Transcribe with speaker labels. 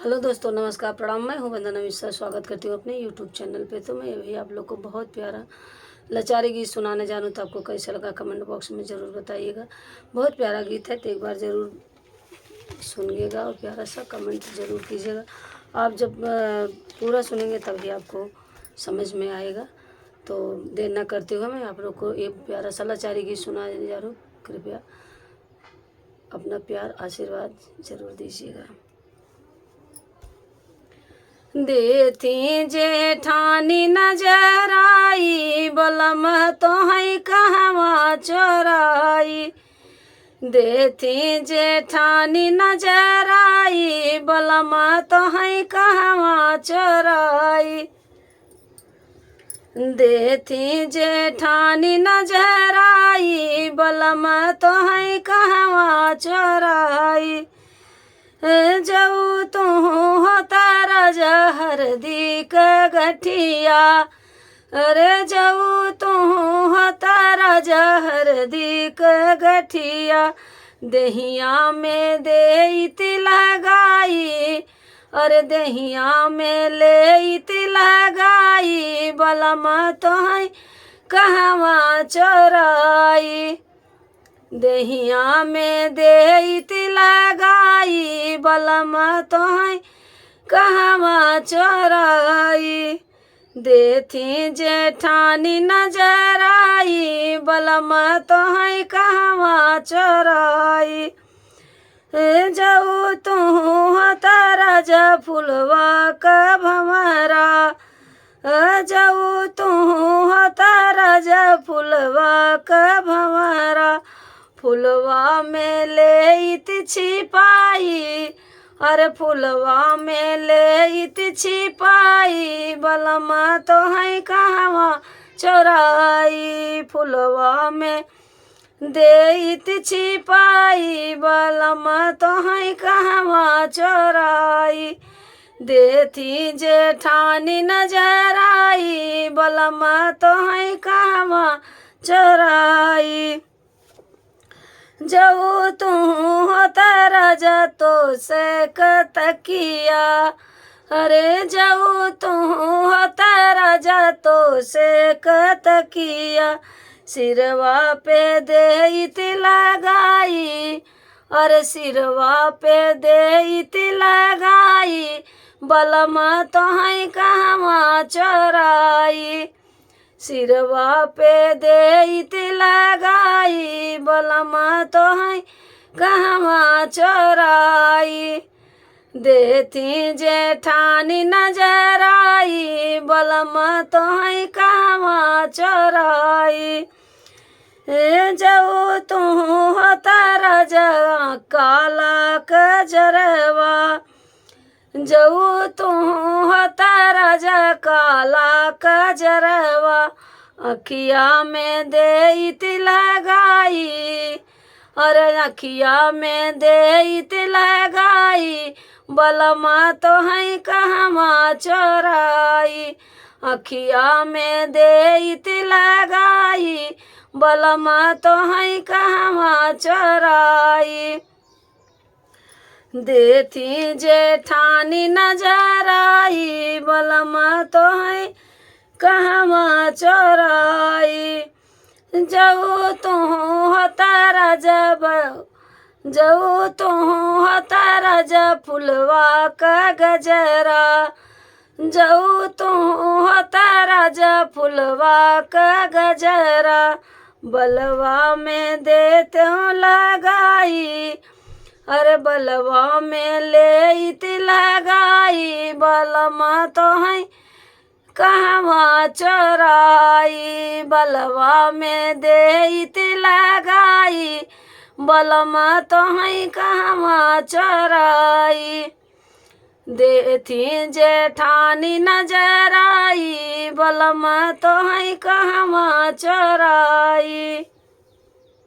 Speaker 1: Hello दोस्तों, नमस्कार, प्रणाम। मैं हूं वंदना मिश्रा। स्वागत करती हूं अपने यूट्यूब चैनल पे। तो मैं भी आप लोग को बहुत प्यारा लाचारी गीत सुनाने जानूँ तो आपको कैसा लगा कमेंट बॉक्स में ज़रूर बताइएगा। बहुत प्यारा गीत है, तो एक बार ज़रूर सुनिएगा और प्यारा सा कमेंट ज़रूर कीजिएगा। आप जब पूरा सुनेंगे तभी आपको समझ में आएगा। तो देर न करते हुए मैं आप लोग को एक प्यारा सा लाचारी गीत सुनाने जा रहा हूँ। कृपया अपना प्यार आशीर्वाद ज़रूर दीजिएगा। देती जेठानी नजर आई, बलम तोहई कहवा चोराई। देती जेठानी नजर आई, बलम तोहई कहवा चोराई। देती जेठानी नजर आई, बलम तोहई कहवा चोराई। जाऊ तू हो तारा जहर दी के गठिया, अरे जाऊ तू हो तारा जहर दी के गठिया। दहिया में देती लगाई, अरे दहिया में लेती लगाई, बलम तोहई कहवा चोराई। दहिया में देती लगाई, बलम तोहई कहवा चोराई। देती जेठानी नजर आई, बलम तोहई कहवा चोराई। जाऊ तू हो तारा जा फुलवा का भंवरा, जाऊ तू हो तारा जा फुलवा का भंवरा। फुलवा में लेती छिपाई, अरे फुलवा में लेती छिपाई, बलम तोहई कहवा चोराई। फुलवा में देती छिपाई, बलम तोहई कहवा चोराई। देती जेठानी नजर आई, बलम तोहई कहवा चोराई। जाऊ तू हो तारा जा तो से तकिया, अरे जाऊ तू हो तारा जा तो से तकिया। सिरवा पे देती लगाई, अरे सिरवा पे देती लगाई, बलम तोहई कहवा चोराई। सिरवा पे देती लगाई, बलम तोहई कहवा चोराई। देती जेठानी नजर आई, बलम तोहई कहवा चोराई। जाऊ तू हो तारा जा काला कजरवा, जाऊ तू हो तारा जा काला कजरवा। अखिया में देती लगाई, अरे अखिया में देती लगाई, बलम तोहई कहवा चोराई। अखिया में देती लगाई, बलम तोहई कहवा चोराई। देती जेठानी नजर आई, बलम तोहई कहवा चोराई। जाऊ तू हो तारा जब, जाऊ तू हो तारा जा फुलवा का गजरा, जाऊ तू हो तारा जा फुलवा का गजरा। बलवा में देते लगाई, अरे बलवा में लेती लगाई, बलम तोहई कहवा चोराई। बलवा में देती लगाई, बलम तोहई कहवा चोराई। देती जेठानी नजर आई, बलम तोहई कहवा चोराई।